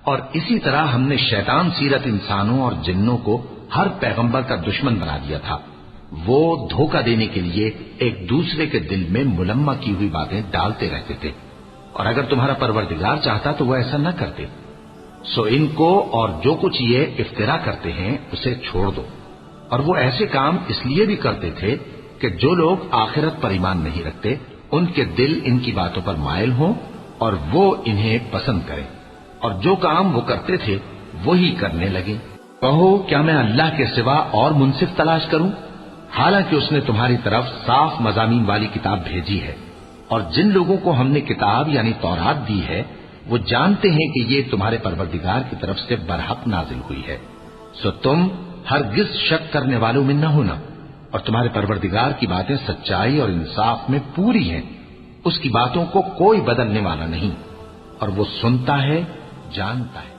اور اسی طرح ہم نے شیطان سیرت انسانوں اور جنوں کو ہر پیغمبر کا دشمن بنا دیا تھا. وہ دھوکہ دینے کے لیے ایک دوسرے کے دل میں ملمہ کی ہوئی باتیں ڈالتے رہتے تھے، اور اگر تمہارا پروردگار چاہتا تو وہ ایسا نہ کرتے. سو ان کو اور جو کچھ یہ افترا کرتے ہیں اسے چھوڑ دو. اور وہ ایسے کام اس لیے بھی کرتے تھے کہ جو لوگ آخرت پر ایمان نہیں رکھتے ان کے دل ان کی باتوں پر مائل ہوں اور وہ انہیں پسند کریں، اور جو کام وہ کرتے تھے وہی کرنے لگے. کہو کیا میں اللہ کے سوا اور منصف تلاش کروں، حالانکہ اس نے تمہاری طرف صاف مضامین والی کتاب بھیجی ہے. اور جن لوگوں کو ہم نے کتاب یعنی تورات دی ہے وہ جانتے ہیں کہ یہ تمہارے پروردگار کی طرف سے برحق نازل ہوئی ہے. سو تم ہرگز شک کرنے والوں میں نہ ہونا، اور تمہارے پروردگار کی باتیں سچائی اور انصاف میں پوری ہیں. اس کی باتوں کو کوئی بدلنے والا نہیں، اور وہ سنتا ہے، جانتا ہے.